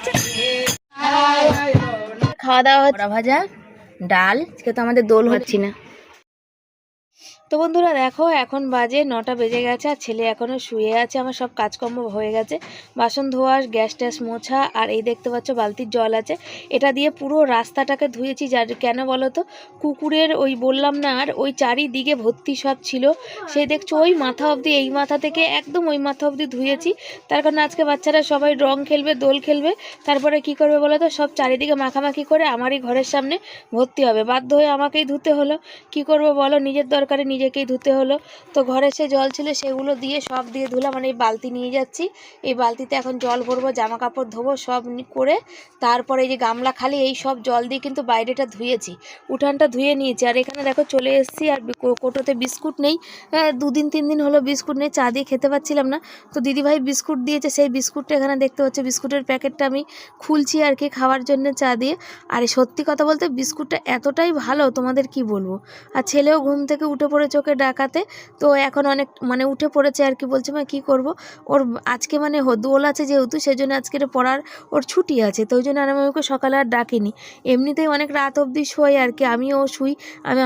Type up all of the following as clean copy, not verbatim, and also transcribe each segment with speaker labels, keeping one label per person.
Speaker 1: যাচ্ছে। খাওয়া দাওয়া হচ্ছে, ভাজা ডাল, আজকে তো আমাদের দোল হচ্ছে না। তো বন্ধুরা দেখো, এখন বাজে 9টা বেজে গেছে আর ছেলে এখনও শুয়ে আছে। আমার সব কাজকর্ম হয়ে গেছে, বাসন ধোয়া, গ্যাস ট্যাস মোছা, আর এই দেখতে পাচ্ছ বালতির জল আছে, এটা দিয়ে পুরো রাস্তাটাকে ধুয়েছি। যার কেন বলো তো, কুকুরের ওই বললাম না, আর ওই চারিদিকে ভর্তি সব ছিল, সেই দেখছো ওই মাথা অবধি, এই মাথা থেকে একদম ওই মাথা অবধি ধুয়েছি। তার কারণে আজকে বাচ্চারা সবাই রং খেলবে, দোল খেলবে, তারপরে কি করবে বলো তো, সব চারিদিকে মাখামাখি করে আমারই ঘরের সামনে ভর্তি হবে। বাধ্য হয়ে আমাকেই ধুতে হলো, কি করব বলো, নিজের দরকারে নিজেকেই ধুতে হলো। তো ঘরে সে জল ছিল সেগুলো দিয়ে সব দিয়ে ধুলাম। মানে এই বালতি নিয়ে যাচ্ছি, এই বালতিতে এখন জল ভরবো, জামা কাপড় ধোবো, সব করে তারপরে এই যে গামলা খালি এই সব জল দিয়ে কিন্তু বাইরেটা ধুয়েছি, উঠানটা ধুয়ে নিয়েছি। আর এখানে দেখো চলে এসেছি, আর কোটোতে বিস্কুট নেই, 2-3 দিন হলো বিস্কুট নেই, চা দিয়ে খেতে পাচ্ছিলাম না। তো দিদিভাই বিস্কুট দিয়েছে, সেই বিস্কুটটা এখানে দেখতে পাচ্ছ, বিস্কুটের প্যাকেটটা আমি খুলছি আর কি খাওয়ার জন্য চা দিয়ে। আর সত্যি কথা বলতে বিস্কুটটা এতটাই ভালো তোমাদের কি বলবো। আর ছেলেও ঘুম থেকে উঠে পড়ে চোখে ডাকাতে, তো এখন অনেক মানে উঠে পড়েছে আর কি, বলছে মা কী করবো, ওর আজকে মানে দোল আছে যেহেতু, সেই জন্য আজকের পড়ার ওর ছুটি আছে, তো ওই জন্য আমি ওকে সকালে আর ডাকিনি। এমনিতেই অনেক রাত অবধি শোয় আর কি, আমিও শুই,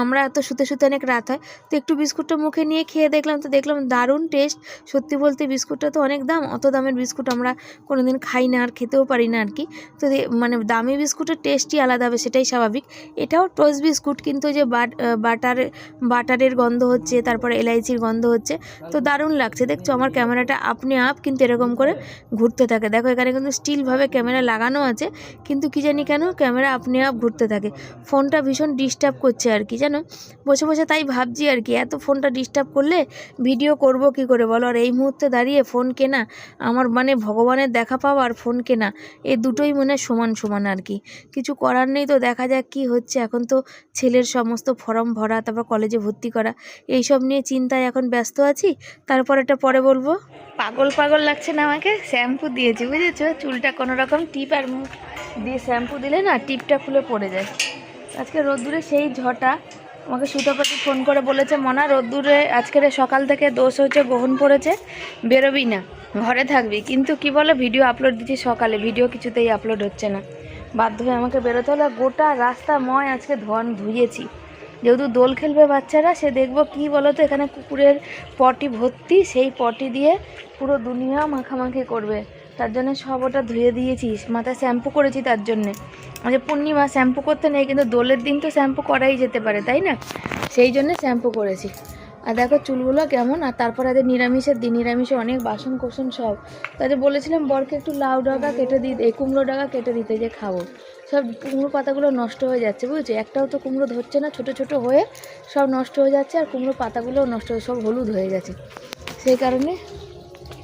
Speaker 1: আমরা এত শুতে শুতে অনেক রাত হয়। তো একটু বিস্কুটটা মুখে নিয়ে খেয়ে দেখলাম, তো দেখলাম দারুণ টেস্ট। সত্যি বলতে বিস্কুটটা তো অনেক দাম, অত দামের বিস্কুট আমরা কোনোদিন খাই না আর খেতেও পারি না আর কি। তো মানে দামি বিস্কুটের টেস্টই আলাদা হবে, সেটাই স্বাভাবিক। এটাও টোস্ট বিস্কুট, কিন্তু যে বাটারের গন্ধ হচ্ছে, তারপরে এলাইচির গন্ধ হচ্ছে, তো দারুণ লাগছে। দেখছো আমার ক্যামেরাটা আপনি আপ কিন্তু এরকম করে ঘুরতে থাকে, দেখো এখানে কিন্তু স্টিলভাবে ক্যামেরা লাগানো আছে, কিন্তু কি জানি কেন ক্যামেরা আপনি আপ ঘুরতে থাকে। ফোনটা ভীষণ ডিস্টার্ব করছে আর কি, জানো, বসে বসে তাই ভাবছি আর কি, এত ফোনটা ডিস্টার্ব করলে ভিডিও করব কি করে বলো। আর এই মুহূর্তে দাঁড়িয়ে ফোন কেনা আমার মানে ভগবানের দেখা পাওয়া আর ফোন কেনা, এই দুটোই মনে সমান সমান আর কি, কিছু করার নেই। তো দেখা যাক কি হচ্ছে। এখন তো ছেলের সমস্ত ফর্ম ভরা, তারপর কলেজে ভর্তি করা, এইসব নিয়ে চিন্তায় এখন ব্যস্ত আছি। তারপর এটা পরে বলবো। পাগল পাগল লাগছে না আমাকে, শ্যাম্পু দিয়েছি বুঝেছো, চুলটা কোনো রকম টিপ আর মুখ দিয়ে শ্যাম্পু দিলে না টিপটা খুলে পড়ে যায়। আজকে রোদ্দুরে সেই ঝটা, আমাকে সুতোপাতি ফোন করে বলেছে, মনা রোদ্দুরে আজকের সকাল থেকে দোষ হয়েছে, গ্রহণ পড়েছে, বেরোবি না, ঘরে থাকবি। কিন্তু কি বলো, ভিডিও আপলোড দিচ্ছি সকালে, ভিডিও কিছুতেই আপলোড হচ্ছে না, বাধ্য হয়ে আমাকে বেরোতে হলো। গোটা রাস্তা ময় আজকে ধুয়েছি, যেহেতু দোল খেলবে বাচ্চারা, সে দেখবো কি বলো তো, এখানে কুকুরের পটি ভর্তি, সেই পটি দিয়ে পুরো দুনিয়া মাখামাখি করবে, তার জন্য সব ওটা ধুয়ে দিয়েছি, মাথায় শ্যাম্পু করেছি। তার জন্যে যে পূর্ণিমা শ্যাম্পু করতে নেই, কিন্তু দোলের দিন তো শ্যাম্পু করাই যেতে পারে তাই না, সেই জন্য শ্যাম্পু করেছি। আর দেখো চুলগুলো কেমন। আর তারপর আদের নিরামিষের দিন, নিরামিষে অনেক বাসন কোসন সব, তাদের বলেছিলাম বরকে একটু লাউ ডাগা কেটে দিতে, কুমড়ো ডাগা কেটে দিতে, যে খাবো। সব কুমড়ো পাতাগুলো নষ্ট হয়ে যাচ্ছে বুঝেছো, একটাও তো কুমড়ো ধরছে না, ছোট ছোট হয়ে সব নষ্ট হয়ে যাচ্ছে, আর কুমড়ো পাতাগুলোও নষ্ট হয়ে সব হলুদ হয়ে গেছে। সেই কারণে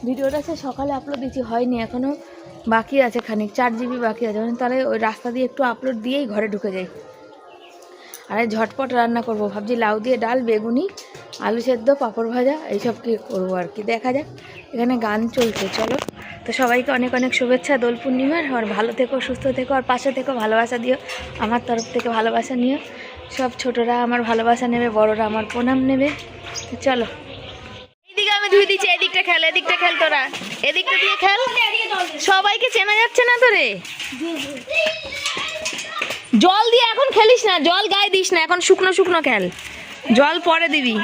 Speaker 1: ভিডিওটা সে সকালে আপলোড দিচ্ছি, হয়নি এখনও, বাকি আছে খানিক, 4 GB বাকি আছে। তাহলে ওই রাস্তা দিয়ে একটু আপলোড দিয়েই ঘরে ঢুকে যাই। আর ঝটপট রান্না করব ভাবছি, লাউ দিয়ে ডাল, বেগুনি, আলু সেদ্ধ, পাঁপড় ভাজা, এইসব কি করবো আর কি, দেখা যাক। এখানে গান চলছে, চলো। তো সবাইকে অনেক অনেক শুভেচ্ছা দোল পূর্ণিমার। আর ভালো থেকো, সুস্থ থেকো, আর পাশে থেকো, ভালোবাসা দিও, আমার তরফ থেকে ভালোবাসা নিও। সব ছোটরা আমার ভালোবাসা নেবে, বড়রা আমার প্রণাম নেবে। চলো, এইদিকে আমি ধুই দিচ্ছি, এদিকটা খেল, এদিকটা খেল, তোরা এদিকটা দিয়ে খেল, সবাইকে চেনা যাচ্ছে না তোরে। জল দিয়ে এখন খেলিস না, জল গায়ে দিস না, এখন শুকনো শুকনো খেল, জল পরে দিবি।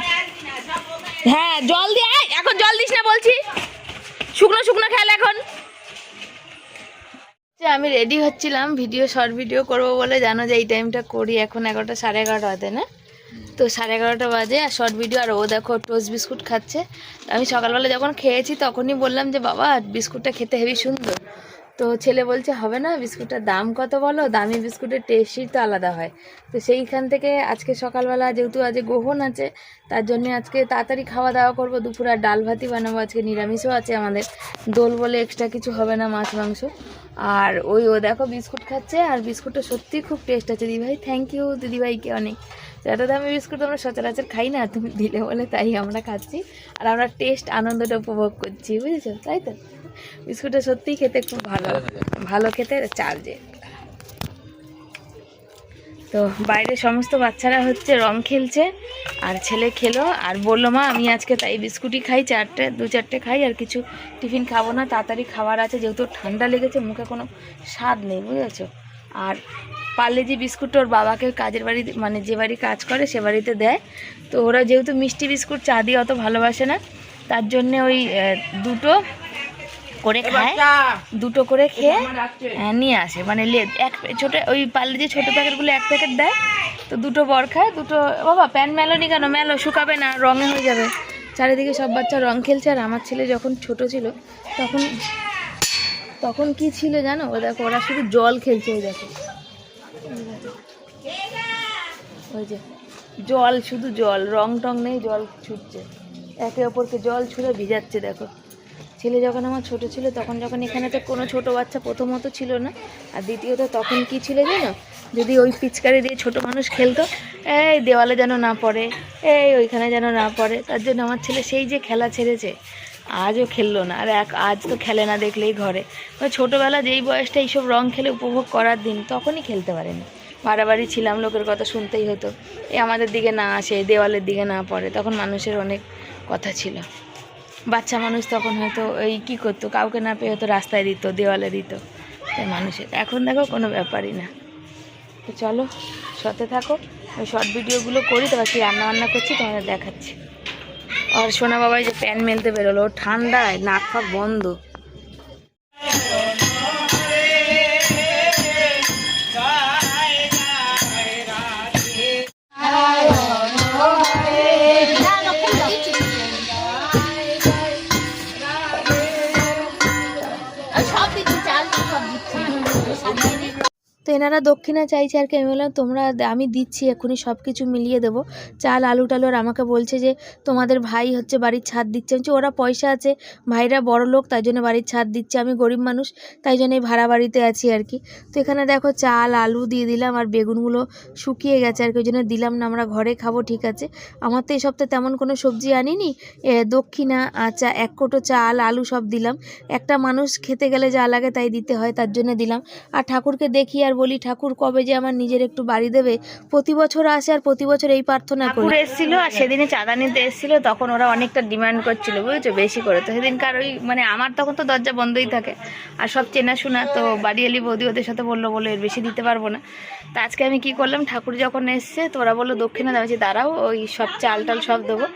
Speaker 1: হ্যাঁ জল দিয়ে, এখন জল দিস না বলছি, শুকনো শুকনো খেল এখন। আমি রেডি হচ্ছিলাম ভিডিও, শর্ট ভিডিও করবো বলে, জানো যে এই টাইমটা করি, এখন 11টা 11:30 বাজে না, তো 11:30 বাজে, আর শর্ট ভিডিও। আর ও দেখো টোস্ট বিস্কুট খাচ্ছে। আমি সকালবেলা যখন খেয়েছি তখনই বললাম যে বাবা বিস্কুটটা খেতে হেবি সুন্দর, তো ছেলে বলছে হবে না, বিস্কুটটার দাম কত বলো, দামি বিস্কুটের টেস্টই তো আলাদা হয়। তো সেইখান থেকে আজকে সকালবেলা যেহেতু আজ গ্রহণ আছে, তার জন্য আজকে তাড়াতাড়ি খাওয়া দাওয়া করবো, দুপুরে আর ডাল ভাতই বানাবো, আজকে নিরামিষও আছে আমাদের, দোল বলে এক্সট্রা কিছু হবে না, মাছ মাংস। আর ও দেখো বিস্কুট খাচ্ছে, আর বিস্কুটটা সত্যিই খুব টেস্ট আছে। দিদিভাই থ্যাংক ইউ, দিদিভাইকে অনেক, এত দামি বিস্কুট আমরা সচরাচর খাই না, তুমি দিলে বলে তাই আমরা খাচ্ছি, আর আমরা টেস্ট আনন্দটা উপভোগ করছি, বুঝেছো, তাই তো। বিস্কুটটা সত্যিই খেতে খুব ভালো, ভালো খেতে, চার্জে। তো বাইরে সমস্ত বাচ্চারা হচ্ছে রং খেলছে, আর ছেলে খেলো আর বললো মা আমি আজকে তাই বিস্কুটই খাই, দু চারটে খাই, আর কিছু টিফিন খাবো না, তাড়াতাড়ি খাবার আছে, যেহেতু ঠান্ডা লেগেছে মুখে কোনো স্বাদ নেই, বুঝেছো। আর পার্লেজি বিস্কুট ওর বাবাকে কাজের বাড়ি মানে যে বাড়ি কাজ করে সে বাড়িতে দেয়, তো ওরা যেহেতু মিষ্টি বিস্কুট চা দিয়ে অত ভালোবাসে না, তার জন্যে ওই দুটো করে খেয়ে নিয়ে আসে, মানে এক ছোটো ওই পার্লেজি ছোটো প্যাকেটগুলো এক প্যাকেট দেয়, তো দুটো বর খায়, দুটো বাবা প্যান মেলোনি কেন, মেলো শুকাবে না, রঙে হয়ে যাবে। চারিদিকে সব বাচ্চা রং খেলছে, আর আমার ছেলে যখন ছোট ছিল তখন কি ছিল জানো, ও দেখো ওরা শুধু জল খেলছে, ওই দেখো ওই যে জল, শুধু জল, রং টং নেই, জল ছুটছে, একে অপরকে জল ছুঁড়ে ভিজাচ্ছে। দেখো ছেলে যখন আমার ছোট ছিল তখন, যখন এখানে তো কোনো ছোট বাচ্চা প্রথমত ছিল না, আর দ্বিতীয়ত তখন কি ছিল জানো, যদি ওই পিচকারি দিয়ে ছোট মানুষ খেলতো, এই দেওয়ালে যেন না পড়ে, এই ওইখানে যেন না পড়ে, তার জন্য আমার ছেলে সেই যে খেলা ছেড়েছে, আজও খেললো না। আর আজ তো খেলে না দেখলেই ঘরে, ওই ছোটোবেলা যেই বয়সটা এইসব রং খেলে উপভোগ করার দিন, তখনই খেলতে পারেনি। বাড়াবাড়ি ছিলাম, লোকের কথা শুনতেই হতো, এ আমাদের দিকে না আসে, দেওয়ালের দিকে না পড়ে, তখন মানুষের অনেক কথা ছিল। বাচ্চা মানুষ তখন হয়তো ওই কী করতো, কাউকে না পেয়ে হয়তো রাস্তায় দিত, দেওয়ালে দিত, তাই মানুষের। এখন দেখো কোনো ব্যাপারই না। তো চলো সাথে থাকো, ওই শর্ট ভিডিওগুলো করি, তারপর কি রান্নাবান্না করছি তোমাদের দেখাচ্ছি। আর সোনা বাবাই যে প্যান মেলতে বেরোলো, ওর ঠান্ডায় নাক ফাক বন্ধ। তো এনারা দক্ষিণা চাইছে আর কি, আমি বললাম তোমরা, আমি দিচ্ছি এক্ষুনি সব কিছু মিলিয়ে দেবো, চাল আলু টালু। আর আমাকে বলছে যে তোমাদের ভাই হচ্ছে বাড়ির ছাদ দিচ্ছে, আমি ওরা পয়সা আছে, ভাইরা বড় লোক, তাই জন্য বাড়ির ছাদ দিচ্ছে, আমি গরিব মানুষ, তাই জন্য এই ভাড়া বাড়িতে আছি আর কি। তো এখানে দেখো চাল আলু দিয়ে দিলাম, আর বেগুনগুলো শুকিয়ে গেছে আর কি, ওই জন্য দিলাম না, আমরা ঘরে খাবো, ঠিক আছে। আমার তো এই সপ্তাহে তেমন কোনো সবজি আনিনি, দক্ষিণা আচ্ছা 1 কোটো চাল আলু সব দিলাম, একটা মানুষ খেতে গেলে যা লাগে তাই দিতে হয়, তার জন্য দিলাম। আর ঠাকুরকে দেখি আর বলি, ঠাকুর কবে যে আমার নিজের একটু বাড়ি দেবে, প্রতি বছর আসে আর প্রতি বছর এই প্রার্থনা করি। ঠাকুর এসেছিল, আর সেদিনে চাঁদা নিতে এসেছিল, তখন ওরা অনেকটা ডিমান্ড করছিল, বুঝেছো, বেশি করে। তো সেদিনকার ওই মানে আমার তখন তো দরজা বন্ধই থাকে, আর সব চেনাশোনা, তো বাড়িয়ালি বৌদি ওদের সাথে বললো এর বেশি দিতে পারবো না। তো আজকে আমি কি করলাম, ঠাকুর যখন এসছে তো ওরা বললো দক্ষিণা দেওয়া, দাঁড়াও ওই সব চাল টাল সব দেবো।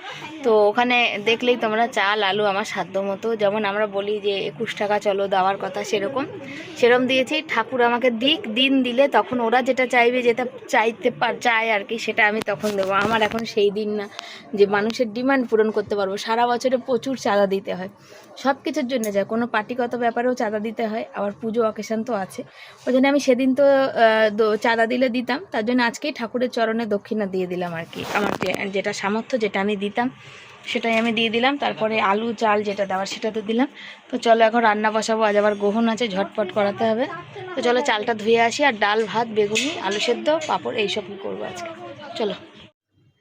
Speaker 1: তো ওখানে দেখলেই তোমরা চাল আলু আমার সাধ্য মতো, যেমন আমরা বলি যে 21 টাকা চলো দেওয়ার কথা, সেরকম দিয়েছি। ঠাকুর আমাকে দিন দিলে তখন ওরা যেটা চাইবে, যেটা চায় আর কি, সেটা আমি তখন দেবো। আমার এখন সেই দিন না যে মানুষের ডিমান্ড পূরণ করতে পারবো, সারা বছরে প্রচুর চাঁদা দিতে হয়, সব কিছুর জন্য যায়, কোনো পার্টিগত ব্যাপারেও চাঁদা দিতে হয়, আবার পুজো অকেশন তো আছে, ওই জন্য আমি সেদিন তো চাঁদা দিলে দিতাম, তার জন্য আজকেই ঠাকুরের চরণে দক্ষিণা দিয়ে দিলাম আর কি, আমার যেটা সামর্থ্য, যেটা আমি দিতাম সেটাই আমি দিয়ে দিলাম। তারপরে আলু চাল যেটা দেওয়ার সেটা তো দিলাম। তো চলো এখন রান্না বসাবো, আজ আবার গ্রহণ আছে, ঝটপট করাতে হবে। তো চলো চালটা ধুয়ে আসি, আর ডাল ভাত বেগুনি আলু সেদ্ধ পাঁপড় এইসবই করবো আজকে, চলো।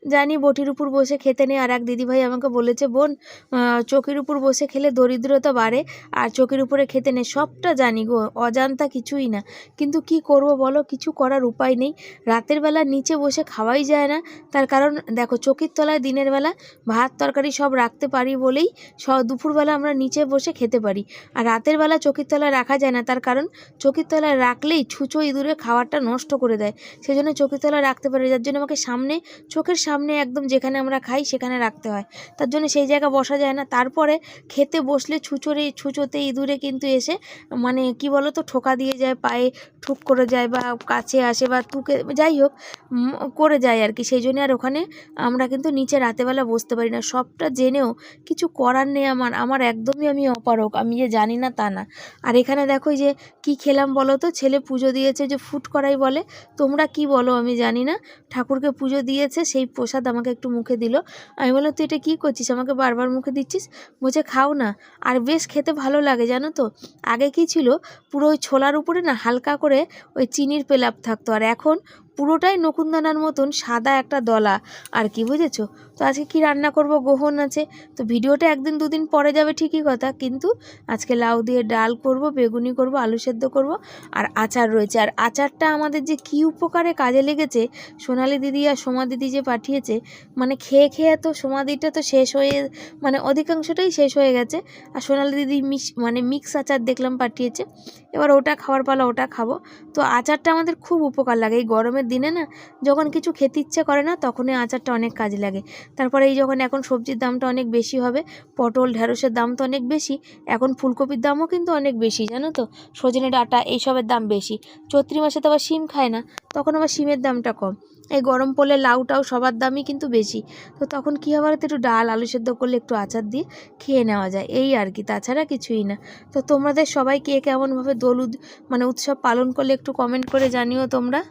Speaker 1: জানি বটির উপর বসে খেতে নেই, আর এক দিদিভাই আমাকে বলেছে বোন চৌকির উপর বসে খেলে দরিদ্রতা বাড়ে, আর চৌকির উপরে খেতে নেই, সবটা জানি গো, অজান্তা কিছুই না, কিন্তু কি করব বলো, কিছু করার উপায় নেই। রাতের বেলা নিচে বসে খাওয়াই যায় না, তার কারণ দেখো চৌকির তলায় দিনের বেলা ভাত তরকারি সব রাখতে পারি বলেই দুপুরবেলা আমরা নিচে বসে খেতে পারি, আর রাতের বেলা চৌকির তলায় রাখা যায় না, তার কারণ চৌকির তলায় রাখলেই ছুঁচো ইঁদুরে খাবারটা নষ্ট করে দেয়, সেই জন্য চৌকির তলায় রাখতে পারি, যার জন্য আমাকে চোখের সামনে একদম যেখানে আমরা খাই সেখানে রাখতে হয়, তার জন্য সেই জায়গা বসা যায় না। তারপরে খেতে বসলে ছুঁচোতে ইঁদুরে কিন্তু এসে মানে কি বলো তো, ঠোকা দিয়ে যায়, পায়ে ঠুক করে যায়, বা কাছে আসে, বা তুকে যাই হোক করে যায় আর কি, সেই জন্য আর ওখানে আমরা কিন্তু নিচে রাতেরবেলা বসতে পারি না, সবটা জেনেও কিছু করার নেই আমার একদমই আমি অপারক, আমি যে জানি না তা না। আর এখানে দেখো যে কি খেলাম বলো তো, ছেলে পুজো দিয়েছে, যে ফুট করাই বলে, তোমরা কি বলো আমি জানি না, ঠাকুরকে পুজো দিয়েছে, সেই প্রসাদ আমাকে একটু মুখে দিল, আমি বললাম তুই এটা কী করছিস, আমাকে বারবার মুখে দিচ্ছিস, বলছে খাও না, আর বেশ খেতে ভালো লাগে জানো তো। আগে কি ছিল, পুরো ওই ছোলার উপরে না হালকা করে ওই চিনির পেলাপ থাকতো, আর এখন পুরোটাই নকুনদানার মতন সাদা একটা দলা আর কি, বুঝেছো, তো আজকে কি রান্না করব গ্রহণ আছে, তো ভিডিওটা একদিন দুদিন পরে যাবে ঠিকই কথা, কিন্তু আজকে লাউ দিয়ে ডাল করব, বেগুনি করব, আলু সেদ্ধ করব, আর আচার রয়েছে। আর আচারটা আমাদের যে কী উপকারে কাজে লেগেছে, সোনালি দিদি আর সোমা দিদি যে পাঠিয়েছে, মানে খেয়ে খেয়ে তো সোমাদিটা তো শেষ হয়ে, মানে অধিকাংশটাই শেষ হয়ে গেছে। আর সোনালি দিদি মিক্স আচার দেখলাম পাঠিয়েছে, এবার ওটা খাওয়ার পালা, ওটা খাবো। তো আচারটা আমাদের খুব উপকার লাগে এই গরমের দিনে না, যখন কিছু খেতে ইচ্ছে করে না তখন এই আচারটা অনেক কাজে লাগে। তারপরে এই যখন এখন সবজির দামটা অনেক বেশি হবে, পটল ঢেঁড়সের দাম তো অনেক বেশি, এখন ফুলকপির দামও কিন্তু অনেক বেশি, জানো তো, সজনে ডাঁটা এইসবের দাম বেশি। চৈত্রি মাসে তো আবার শিম খায় না, তখন আবার শিমের দামটা কম। এই গরম পড়লে লাউটাও সবার দামই কিন্তু বেশি, তো তখন কী হবে, একটু ডাল আলু সেদ্ধ করলে একটু আচার দিয়ে খেয়ে নেওয়া যায়, এই আর কি, তাছাড়া কিছুই না। তো তোমাদের সবাই কে কেমনভাবে উৎসব পালন করলে একটু কমেন্ট করে জানিও তোমরা।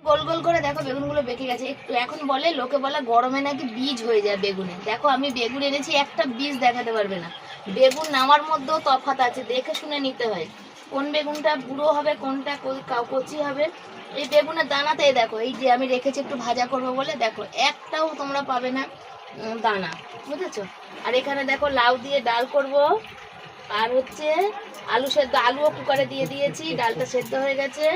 Speaker 1: গোল গোল করে দেখো বেগুনগুলো বেঁকে গেছে একটু, এখন লোকে বলে গরমে নাকি বীজ হয়ে যায় বেগুনে। দেখো আমি বেগুন এনেছি, একটা বীজ দেখাতে পারবে না। বেগুন নেওয়ার মধ্যেও তফাৎ আছে, দেখে শুনে নিতে হয় কোন বেগুনটা বুড়ো হবে, কোনটা কচি হবে। এই বেগুনের দানাতে দেখো, এই যে আমি রেখেছি একটু ভাজা করবো বলে, দেখো একটাও তোমরা পাবে না দানা, বুঝেছো। আর এখানে দেখো লাউ দিয়ে ডাল করব, আর হচ্ছে আলু সেদ্ধ, আলুও কুকারে দিয়ে দিয়েছি, ডালটা সেদ্ধ হয়ে গেছে।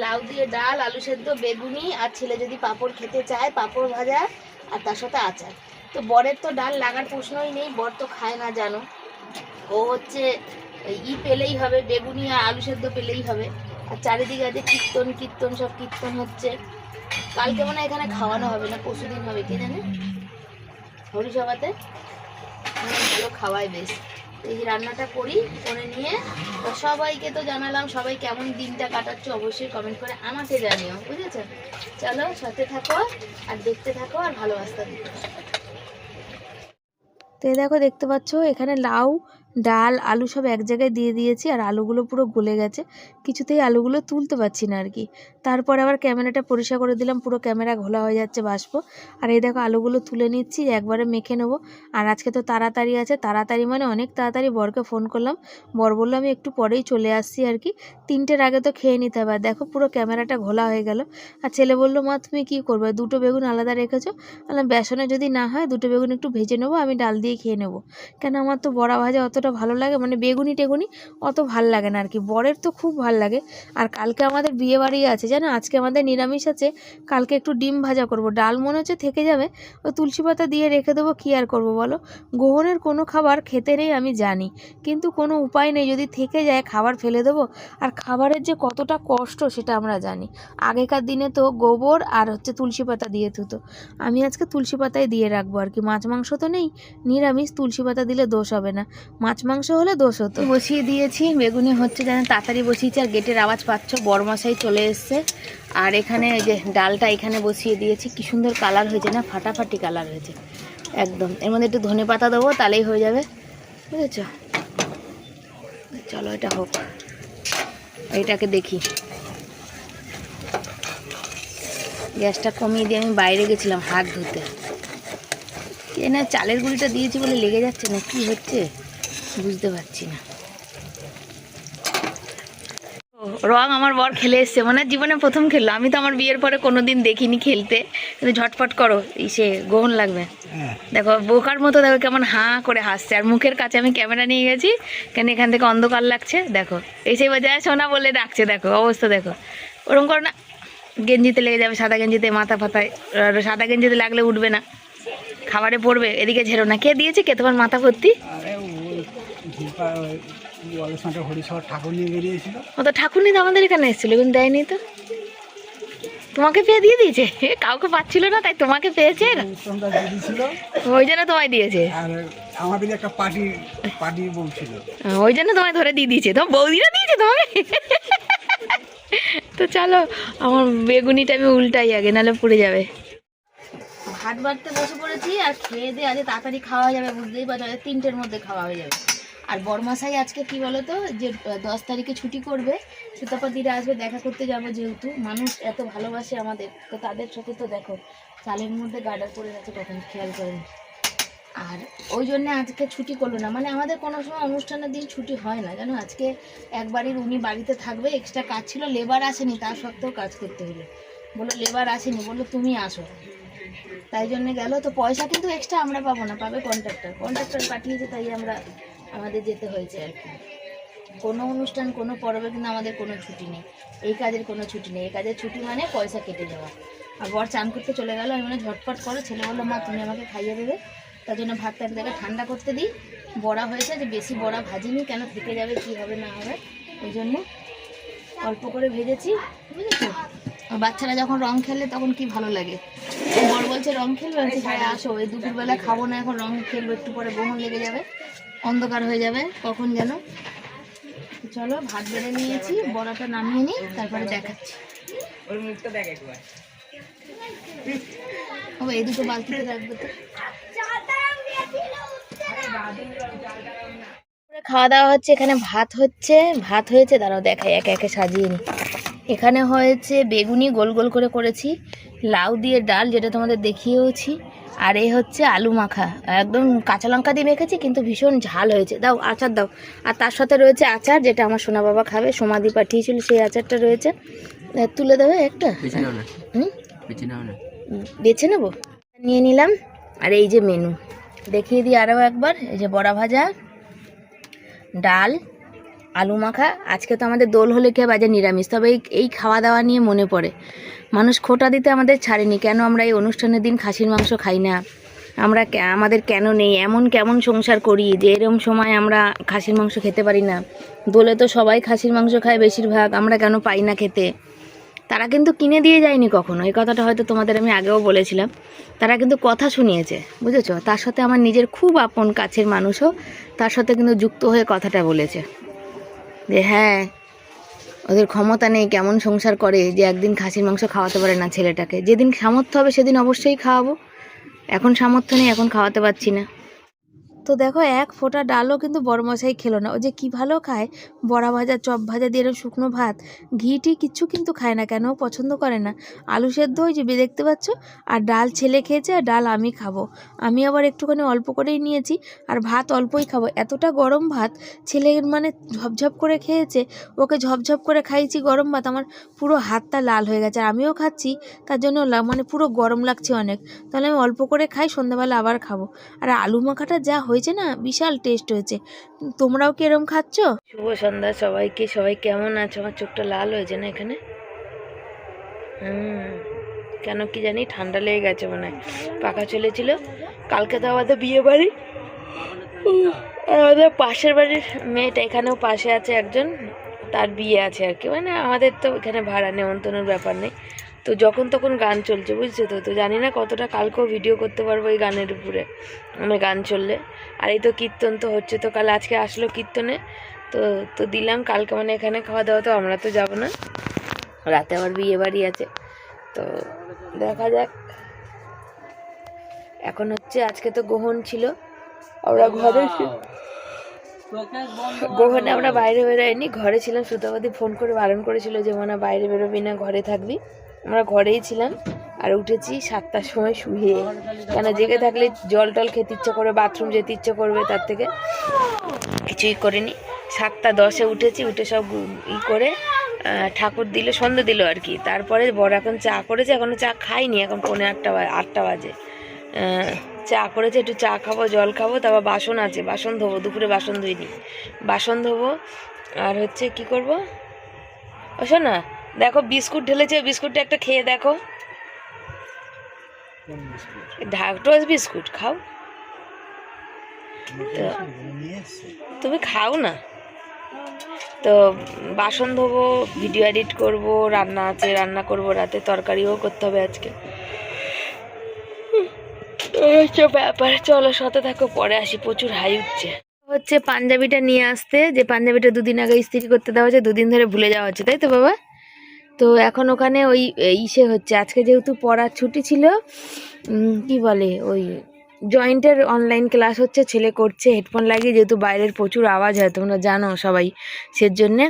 Speaker 1: লাউ দিয়ে ডাল, আলু সেদ্ধ, বেগুনি, আর ছেলে যদি পাঁপড় খেতে চায় পাঁপড় ভাজা, আর তার সাথে আচার। তো বরের তো ডাল লাগার প্রশ্নই নেই, বর তো খায় না জানো, ও হচ্ছে পেলেই হবে, বেগুনি আর আলু সেদ্ধ পেলেই হবে। আর চারিদিকে আছে কীর্তন কীর্তন, সব কীর্তন হচ্ছে। কালকে মনে হয় এখানে খাওয়ানো হবে না, পরশুদিন হবে, কে জানে, হরিসভাতে ভালো খাওয়ায় বেশ। এই যে রান্নাটা করে নিয়ে সবাইকে তো জানালাম, সবাই কেমন দিনটা কাটাচ্ছে অবশ্যই কমেন্ট করে আমাকে জানিও, বুঝেছো। চলো সাথে থাকো আর দেখতে থাকো আর ভালোবাসা দিতে। তো দেখো দেখতে পাচ্ছ এখানে লাউ ডাল আলু সব এক জায়গায় দিয়ে দিয়েছি, আর আলুগুলো পুরো গলে গেছে, কিছুতেই আলুগুলো তুলতে পারছি না আর কি। তারপর আবার ক্যামেরাটা পরিষ্কার করে দিলাম, পুরো ক্যামেরা ঘোলা হয়ে যাচ্ছে বাষ্প। আর এই দেখো আলুগুলো তুলে নিচ্ছি, একবারে মেখে নেবো। আর আজকে তো তাড়াতাড়ি আছে, তাড়াতাড়ি মানে অনেক তাড়াতাড়ি। বরকে ফোন করলাম, বর বললো আমি একটু পরেই চলে আসছি আর কি, 3টের আগে তো খেয়ে নিতে হবে। দেখো পুরো ক্যামেরাটা ঘোলা হয়ে গেল। আর ছেলে বললো মা তুমি কী করবে, 2টো বেগুন আলাদা রেখেছো, বললাম বেসনে যদি না হয় 2টো বেগুন একটু ভেজে নেবো, আমি ডাল দিয়ে খেয়ে নেবো। কেন আমার তো বড়া ভাজা অতটা ভালো লাগে, মানে বেগুনি টেগুনি অত ভাল লাগে না আর কি, বরের তো খুব ভাল লাগে। আর কালকে আমাদের বিয়ে বাড়ি আছে জানো, আজকে আমাদের নিরামিষ আছে, কালকে একটু ডিম ভাজা করব, ডাল মনে হচ্ছে থেকে যাবে, ওই তুলসী পাতা দিয়ে রেখে দেবো, কী আর করবো বলো। গ্রহণের কোনো খাবার খেতে নেই আমি জানি, কিন্তু কোনো উপায় নেই, যদি থেকে যায় খাবার ফেলে দেবো। আর খাবারের যে কতটা কষ্ট সেটা আমরা জানি। আগেকার দিনে তো গোবর আর হচ্ছে তুলসী পাতা দিয়ে ধুতো, আমি আজকে তুলসী পাতায় দিয়ে রাখবো আর কি। মাছ মাংস তো নেই, নিরামিষ, তুলসী পাতা দিলে দোষ হবে না, মাছ মাংস হলে দোষ হতো। বসিয়ে দিয়েছি, বেগুনি হচ্ছে যেন তাড়াতাড়ি বসিয়েছি। আর গেটের আওয়াজ পাচ্ছ, বরমশাই চলে এসছে। আর এখানে যে ডালটা এখানে বসিয়ে দিয়েছি, কি সুন্দর কালার হয়েছে না, ফাটাফাটি কালার হয়েছে একদম। এর মধ্যে একটু ধনে পাতা দেবো, তাহলেই হয়ে যাবে, বুঝেছ। চলো এটা হোক, এইটাকে দেখি। গ্যাসটা কমিয়ে দিয়ে আমি বাইরে গেছিলাম হাত ধুতে, এ না চালের গুঁড়িটা দিয়েছি বলে লেগে যাচ্ছে না, কি হচ্ছে বুঝতে পারছি না। রং আমার বর খেলে এসছে, মানে জীবনে প্রথম খেললো, আমি তো আমার বিয়ের পরে কোনোদিন দেখিনি খেলতে, কিন্তু ঝটপট করো সে গ্রহণ লাগবে। দেখো বোকার মতো, দেখো কেমন হাঁ করে হাসছে, আর মুখের কাছে আমি ক্যামেরা নিয়ে গেছি, কেন এখান থেকে অন্ধকার লাগছে। দেখো এসে বাজায় সোনা বলে ডাকছে, দেখো অবস্থা দেখো, ওরকম করো না, গেঞ্জিতে লেগে যাবে, সাদা গেঞ্জিতে মাথা ফাতায়, সাদা গেঞ্জিতে লাগলে উঠবে না, খাবারে পড়বে, এদিকে ঝেড়ো না। কে দিয়েছে, কে তোমার মাথা ভর্তি? ও তো ঠাকুর নিতে আমাদের এখানে এসেছিল, কিন্তু দেয়নি তো, তোমাকে পেয়ে দিয়ে দিয়েছে, কাউকে পাচ্ছিল না তাই তোমাকে পেয়েছে, ওই জন্য তোমায় দিয়েছে,
Speaker 2: আমাদের একটা পার্টি বলছিল,
Speaker 1: ওই জন্য তোমায় ধরে দিয়ে দিয়েছে, তোমার বৌদিরা দিয়েছে তোমাকে। তো চলো আমার বেগুনিটা আমি উল্টাই আগে, নাহলে পুড়ে যাবে। ভাত বাড়তে বসে পড়েছি, আর খেয়ে দিয়ে আজ তাড়াতাড়ি খাওয়া যাবে, বুঝতেই পারছো, 3টের মধ্যে খাওয়া হয়ে যাবে। আর বরমাসাই আজকে কি বলতো, যে 10 তারিখে ছুটি করবে, সুতাপাতিরা আসবে দেখা করতে যাবো, যেহেতু মানুষ এত ভালোবাসে আমাদের, তো তাদের সাথে তো দেখো চালের মধ্যে গার্ডার পড়ে গেছে, কখন খেয়াল করেন। আর ওই জন্য আজকে ছুটি করলো না, মানে আমাদের কোনো সময় অনুষ্ঠানের দিন ছুটি হয় না জানো। আজকে একবারই উনি বাড়িতে থাকবে, এক্সট্রা কাজ ছিল, লেবার আসেনি, তার সত্ত্বেও কাজ করতে হলো। বললো লেবার আসেনি, বললো তুমি আসো, তাই জন্য গেল। তো পয়সা কিন্তু এক্সট্রা আমরা পাবো না, পাবে কন্ট্রাক্টর পাঠিয়েছে, তাই আমাদের যেতে হয়েছে আর কি। কোনো অনুষ্ঠান কোনো পর্বে কিন্তু আমাদের কোনো ছুটি নেই, এই কাজের কোনো ছুটি নেই। এই কাজের ছুটি মানে পয়সা কেটে যাওয়া। আর বর চান করতে চলে গেল, আমি মানে ঝটপট করো। ছেলে বললো মা তুমি আমাকে খাইয়ে দেবে, তার জন্য ভাতটা এক জায়গায় ঠান্ডা করতে দিই। বড়া হয়েছে, যে বেশি বড়া ভাজিনি, কেন থেকে যাবে কী হবে না হবে, ওই জন্য অল্প করে ভেজেছি, বুঝেছো। আর বাচ্চারা যখন রং খেলে তখন কি ভালো লাগে। বর বলছে রং খেলবে, বলছে হ্যাঁ আসো, এই দুপুরবেলা খাবো না, এখন রং খেলবো, একটু পরে গ্রহণ লেগে যাবে, অন্ধকার হয়ে যাবে কখন যেন। চলো ভাত বেড়ে নিয়েছি, বড়াটা নামিয়ে নিই, তারপরে দেখাচ্ছি। এই দুটো বালতিতে রাখবে তো। খাওয়া দাওয়া হচ্ছে, এখানে ভাত হয়েছে, দাঁড়াও দেখাই, একে একে সাজিয়ে নিই। এখানে হয়েছে বেগুনি গোল গোল করে করেছি, লাউ দিয়ে ডাল যেটা তোমাদের দেখিয়েওছি, আর এই হচ্ছে আলু মাখা, একদম কাঁচা লঙ্কা দিয়ে মেখেছি, কিন্তু ভীষণ ঝাল হয়েছে। দাও আচার দাও। আর তার সাথে রয়েছে আচার, যেটা আমার সোনা বাবা খাবে, সমাধি পাঠিয়েছিল, সেই আচারটা রয়েছে। তুলে দেবে একটা, বেছে নেবো, নিয়ে নিলাম। আর এই যে মেনু দেখিয়ে দিই আরও একবার, এই যে বড়া ভাজা, ডাল, আলু মাখা। আজকে তো আমাদের দোল হলে কে বাজে নিরামিষ, তবে এই খাওয়া দাওয়া নিয়ে মনে পড়ে, মানুষ খোঁটা দিতে আমাদের ছাড়েনি, কেন আমরা এই অনুষ্ঠানের দিন খাসির মাংস খাই না, আমাদের কেন নেই, এমন কেমন সংসার করি যে এরকম সময় আমরা খাসির মাংস খেতে পারি না। দোলে তো সবাই খাসির মাংস খায় বেশিরভাগ, আমরা কেন পাই না খেতে। তারা কিন্তু কিনে দিয়ে যায়নি কখনো, এই কথাটা হয়তো তোমাদের আমি আগেও বলেছিলাম। তারা কিন্তু কথা শুনিয়েছে, বুঝেছো। তার সাথে আমার নিজের খুব আপন কাছের মানুষও তার সাথে কিন্তু যুক্ত হয়ে কথাটা বলেছে, যে হ্যাঁ ওদের ক্ষমতা নেই, কেমন সংসার করে যে একদিন খাসির মাংস খাওয়াতে পারে না ছেলেটাকে। যেদিন সামর্থ্য হবে সেদিন অবশ্যই খাওয়াবো, এখন সামর্থ্য নেই, এখন খাওয়াতে পারছি না। তো দেখো এক ফোঁটা ডালও কিন্তু বড়মশাই খেলো না। ও যে কী ভালো খায়, বড়া ভাজা চপ ভাজা দিয়ে এরকম শুকনো ভাত, ঘিটি কিচ্ছু কিন্তু খায় না, কেন পছন্দ করে না। আলু সেদ্ধ ওই যে দেখতে পাচ্ছ, আর ডাল ছেলে খেয়েছে, আর ডাল আমি খাবো। আমি আবার একটুখানি অল্প করেই নিয়েছি, আর ভাত অল্পই খাবো। এতটা গরম ভাত ছেলের মানে ঝপঝপ করে খেয়েছে, ওকে ঝপঝপ করে খাইছি গরম ভাত, আমার পুরো হাতটা লাল হয়ে গেছে। আর আমিও খাচ্ছি, তার জন্য মানে পুরো গরম লাগছে অনেক। তাহলে আমি অল্প করে খাই, সন্ধ্যাবেলা আবার খাবো। আর আলু মাখাটা যা হয়েছে না, বিশাল টেস্ট হয়েছে। তোমরাও কি এরকম খাচ্ছ? শুভ সন্ধ্যা সবাইকে, সবাই কেমন আছো? আমার চোখটা লাল হয়েছে না এখানে, কেন কি জানি, ঠান্ডা লেগে গেছে মনে হয়, পাখা চলেছিল। কালকে তো আমাদের বিয়ে বাড়ি, আমাদের পাশের বাড়ির মেয়েটা, এখানেও পাশে আছে একজন, তার বিয়ে আছে আর কি, মানে আমাদের তো এখানে ভাড়া নেমন্তন্নের ব্যাপার নেই। তো যখন তখন গান চলছে, বুঝছো তো। তো জানি না কতটা কালকেও ভিডিও করতে পারবো এই গানের উপরে, মানে গান চললে। আর এই তো কীর্তন তো হচ্ছে, তো কাল আজকে আসলো কীর্তনে, তো দিলাম। কালকে মানে এখানে খাওয়া দাওয়া তো আমরা তো যাবো না, রাতে আবার বিয়ে বাড়ি আছে, তো দেখা যাক। এখন হচ্ছে আজকে তো গ্রহণ ছিল, আমরা ঘরে গ্রহণে আমরা বাইরে বেরোয়নি, ঘরে ছিলাম। সুতাবাদী ফোন করে বারণ করেছিল যে মনে বাইরে বেরোবি না, ঘরে থাকবি। আমরা ঘরেই ছিলাম, আর উঠেছি 7টার সময় শুয়ে, কেন জেগে থাকলে জল টল খেতে ইচ্ছা করে, বাথরুম যেতে ইচ্ছে করবে, তার থেকে কিছুই করিনি। 7:10 উঠেছি, উঠে সব করে ঠাকুর দিল, সন্ধ্যে দিল আর কি। তারপরে বড় এখন চা করেছে, এখনও চা খাইনি, এখন 7:45 বাজে। চা করেছে, একটু চা খাবো, জল খাবো, তারপর বাসন আছে, বাসন ধোবো, দুপুরে বাসন ধুইনি, বাসন ধোবো। আর হচ্ছে কি করব, ও শোনা দেখো বিস্কুট ঢেলেছে, বিস্কুটটা একটা খেয়ে দেখো, টোস্ট বিস্কুট খাও, তো তুমি খাও না। তো বাসন ধোবো, ভিডিও এডিট করব, রান্না আছে, রান্না করব, রাতে তরকারিও করতে হবে আজকে, ব্যাপার। চলো সাথে থাকো, পরে আসি, প্রচুর হাই উঠছে। হচ্ছে পাঞ্জাবিটা নিয়ে আসতে, যে পাঞ্জাবিটা 2 দিন আগে ইস্ত্রি করতে দেওয়া হচ্ছে, 2 দিন ধরে ভুলে যাওয়া হচ্ছে, তাই তো বাবা। তো এখন ওখানে ওই ইসে হচ্ছে, আজকে যেহেতু পড়ার ছুটি ছিল, কি বলে ওই জয়েন্টের অনলাইন ক্লাস হচ্ছে, ছেলে করছে হেডফোন লাগিয়ে, যেহেতু বাইরের প্রচুর আওয়াজ হয়, তোমরা জানো সবাই, সেজন্যে।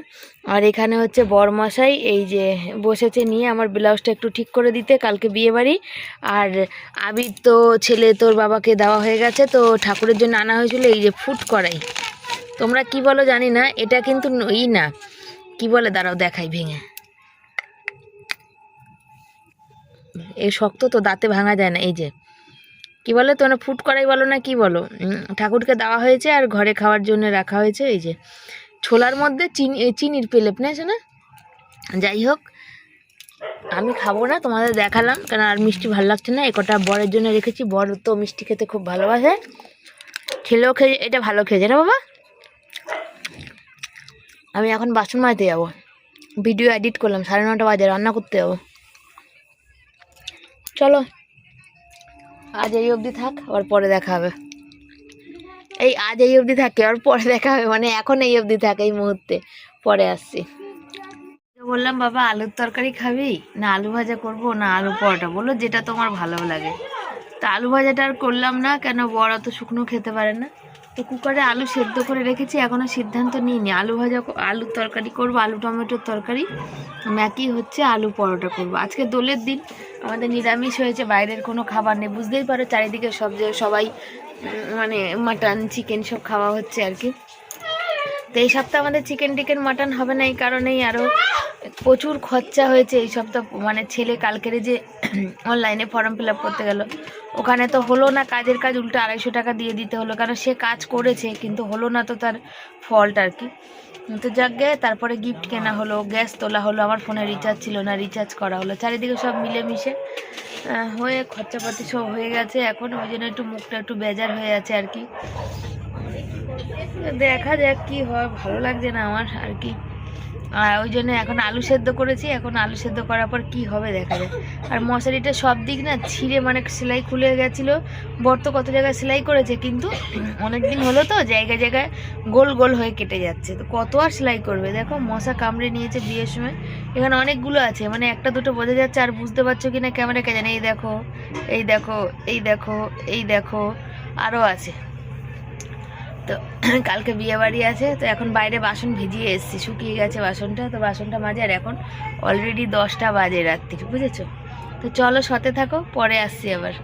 Speaker 1: আর এখানে হচ্ছে বরমশাই এই যে বসেছে নিয়ে আমার ব্লাউজটা একটু ঠিক করে দিতে, কালকে বিয়ে বাড়ি। আর আবির তো ছেলে তোর বাবাকে দেওয়া হয়ে গেছে, তো ঠাকুরের জন্য আনা হয়েছিল এই যে ফুট কড়াই, তোমরা কি বলো জানি না, এটা কিন্তু না, কি বলে দাঁড়াও দেখাই ভেঙে, এই শক্ত তো দাঁতে ভাঙা যায় না। এই যে কি বলে তোমরা ফুড করাই বলো না কি বলো, ঠাকুরকে দেওয়া হয়েছে আর ঘরে খাওয়ার জন্য রাখা হয়েছে। এই যে ছোলার মধ্যে চিনির পেলেপ না আছে না, যাই হোক আমি খাবো না, তোমাদের দেখালাম কেন আর মিষ্টি ভালো লাগছে না। একটা বরের জন্য রেখেছি, বর তো মিষ্টি খেতে খুব ভালোবাসে, ছেলেও খেয়ে এটা ভালো খেয়েছে না বাবা। আমি এখন বাসন মাজতে যাবো, ভিডিও এডিট করলাম, 9:30 বাজে, রান্না করতে যাবো। চলো আজ এই অবধি থাক, আবার পরে দেখা হবে। আজ এই অবধি থাকে, আর পরে দেখা হবে, মানে এখন এই অবধি থাকে, এই মুহূর্তে, পরে আসছি। বললাম বাবা আলুর তরকারি খাবি না আলু ভাজা করবো না আলু পরোটা, বললো যেটা তোমার ভালো লাগে। তা আলু ভাজাটা আর করলাম না, কেন বড় অত শুকনো খেতে পারে না। তো কুকারে আলু সেদ্ধ করে রেখেছি, এখনো সিদ্ধান্ত নিইনি আলু ভাজা আলুর তরকারি করবো, আলু টমেটোর তরকারি, নাকি হচ্ছে আলু পরোটা করবো। আজকে দোলের দিন, আমাদের নিরামিষ হয়েছে, বাইরের কোনো খাবার নেই, বুঝতেই পারো চারিদিকে সবাই মানে মাটন চিকেন সব খাওয়া হচ্ছে আর কি। তো এই সপ্তাহে আমাদের চিকেন মাটন হবে না, এই কারণেই আরও প্রচুর খরচা হয়েছে এই সপ্তাহ। মানে ছেলে কালকেরে যে অনলাইনে ফর্ম ফিল আপ করতে গেল, ওখানে তো হলো না কাজের কাজ, উল্টো 250 টাকা দিয়ে দিতে হলো, কারণ সে কাজ করেছে কিন্তু হলো না, তো তার ফল্ট আর কি। তো যাকে তারপরে গিফট কেনা হলো, গ্যাস তোলা হলো, আমার ফোনে রিচার্জ ছিল না, রিচার্জ করা হলো, চারিদিকে সব মিলেমিশে হয়ে খরচাপাতি সব হয়ে গেছে। এখন ওই জন্য একটু মুখটা একটু বেজার হয়ে আছে আর কি। দেখা যাক কি হয়, ভালো লাগছে না আমার আর কি। আর ওই জন্য এখন আলু সেদ্ধ করেছি, এখন আলু সেদ্ধ করার পর কি হবে দেখা যায়। আর মশারিটা সব দিক না ছিঁড়ে, মানে সেলাই খুলে গেছিলো, বর তো কত জায়গায় সেলাই করেছে, কিন্তু অনেক দিন হলো তো জায়গায় জায়গায় গোল গোল হয়ে কেটে যাচ্ছে, তো কত আর সেলাই করবে। দেখো মশা কামড়ে নিয়েছে বিয়ের সময়, এখানে অনেকগুলো আছে, মানে একটা দুটো বোঝা যাচ্ছে, আর বুঝতে পারছো কিনা ক্যামেরা কে জানে। এই দেখো এই দেখো এই দেখো এই দেখো, আরও আছে। তো কালকে বিয়ে বাড়ি আছে, তো এখন বাইরে বাসন ভিজিয়ে এসেছি, শুকিয়ে গেছে বাসনটা, তো বাসনটা মাজে। আর এখন অলরেডি 10টা বাজে রাত্রির, বুঝেছো। তো চলো সাথে থাকো, পরে আসছি আবার।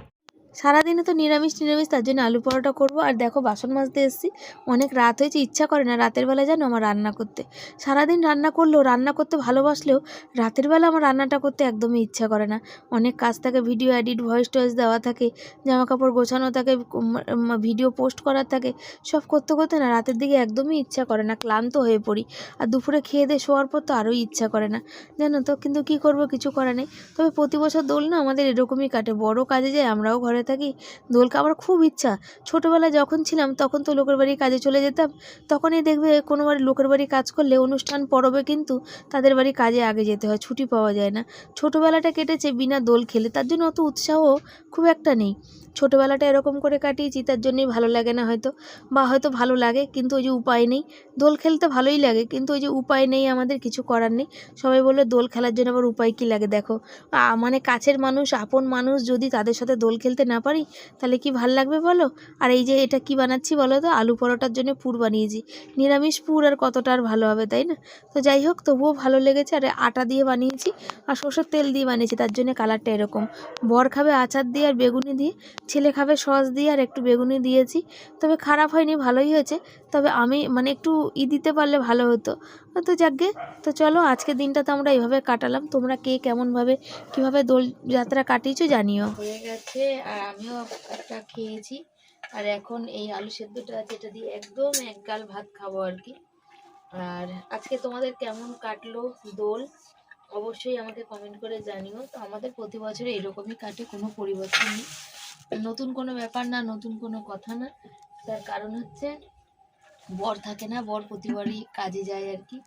Speaker 1: সারাদিনে তো নিরামিষ, তার জন্য আলু পরোটা করবো। আর দেখো বাসন মাজতে এসেছি, অনেক রাত হয়েছে, ইচ্ছা করে না রাতের বেলা জানো আমার রান্না করতে। সারাদিন রান্না করলেও, রান্না করতে ভালোবাসলেও রাতের বেলা আমার রান্নাটা করতে একদমই ইচ্ছা করে না। অনেক কাজ থাকে, ভিডিও এডিট, ভয়েস টয়েস দেওয়া থাকে, জামা কাপড় গোছানো থাকে, ভিডিও পোস্ট করার থাকে, সব করতে করতে না রাতের দিকে একদমই ইচ্ছা করে না, ক্লান্ত হয়ে পড়ি। আর দুপুরে খেয়ে দিয়ে শোয়ার পর তো আরোই ইচ্ছা করে না, জানো তো। কিন্তু কি করব, কিছু করা নেই। তবে প্রতি বছর দোল না আমাদের এরকমই কাটে, বড় কাজে যায়, আমরাও ঘরে থাকি। দোলকে আমার খুব ইচ্ছা, ছোটোবেলায় যখন ছিলাম তখন তো লোকের বাড়ি কাজে চলে যেতাম, তখনই দেখবে কোনো বাড়ি লোকের বাড়ি কাজ করলে অনুষ্ঠান পরবে কিন্তু তাদের বাড়ি কাজে আগে যেতে হয়, ছুটি পাওয়া যায় না। ছোটোবেলাটা কেটেছে বিনা দোল খেলে, তার জন্য অত উৎসাহ খুব একটা নেই। ছোটোবেলাটা এরকম করে কাটিয়েছি, তার জন্যই ভালো লাগে না হয়তো, বা হয়তো ভালো লাগে কিন্তু ওই যে উপায় নেই। দোল খেলতে ভালোই লাগে, কিন্তু ওই যে উপায় নেই, আমাদের কিছু করার নেই। সবাই বলে দোল খেলার জন্য আবার উপায় কী লাগে, দেখো মানে কাছের মানুষ, আপন মানুষ যদি তাদের সাথে দোল খেলতে না পারি তাহলে কি ভাল লাগবে বলো। আর এই যে এটা কি বানাচ্ছি বলো তো, আলু পরোটার জন্য পুর বানিয়েছি, নিরামিষ পুর আর কতটা আর ভালো হবে তাই না। তো যাই হোক, তবুও ভালো লেগেছে। আর আটা দিয়ে বানিয়েছি আর সরষের তেল দিয়ে বানিয়েছি, তার জন্য কালারটা এরকম। বর খাবে আচার দিয়ে আর বেগুনি দিয়ে, ছেলে খাবে সস দিয়ে আর একটু বেগুনি দিয়েছি। তবে খারাপ হয়নি, ভালোই হয়েছে। তবে আমি মানে একটু দিতে পারলে ভালো হতো। তো যাকগে, তো চলো আজকের দিনটা তো আমরা এইভাবে কাটালাম। তোমরা কে কেমনভাবে কীভাবে দোল যাত্রা কাটিয়েছো জানিও। হয়ে গেছে আর আমিও একটা খেয়েছি। আর এখন এই আলু সেদ্ধটা আছে, এটা দিয়ে একদম এক গাল ভাত খাবো আর কি। আর আজকে তোমাদের কেমন কাটলো দোল অবশ্যই আমাকে কমেন্ট করে জানিও। তো আমাদের প্রতি বছরে এরকমই কাটে, কোনো পরিবর্তন নেই, নতুন কোনো ব্যাপার না, নতুন কোনো কথা না। তার কারণ হচ্ছে বর থাকে না, বর প্রতিবারই কাজে যায় আর কি।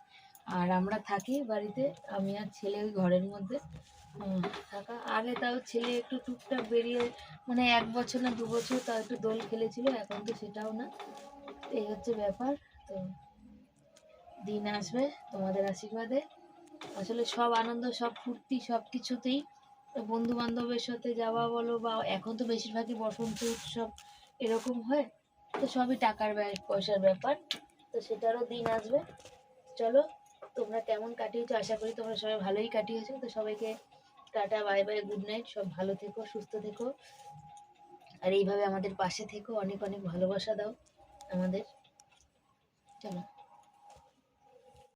Speaker 1: আর আমরা থাকি বাড়িতে, আমি আর ছেলে ওই ঘরের মধ্যে থাকা। আগে তাও ছেলে একটু টুকটাক বেরিয়ে, মানে 1 বছর না 2 বছর তাও একটু দোল খেলেছিল, এখন তো সেটাও না। এই হচ্ছে ব্যাপার। তো দিন আসবে তোমাদের আশীর্বাদে, আসলে সব আনন্দ, সব ফুর্তি, সব কিছুতেই বন্ধু বান্ধবের সাথে যাওয়া বলো, বা এখন তো বেশিরভাগই বসন্ত উৎসব এরকম হয়, তো সবই টাকার পয়সার ব্যাপার। তো সেটারও দিন আসবে। চলো, তোমরা কেমন কাটিয়েছো, আশা করি তোমরা সবাই ভালোই কাটিয়েছো। তো সবাইকে tata, bye bye, good night, সব ভালো থেকো, সুস্থ থেকো, আর এইভাবে আমাদের পাশে থেকো, অনেক অনেক ভালোবাসা দাও আমাদের। চলো।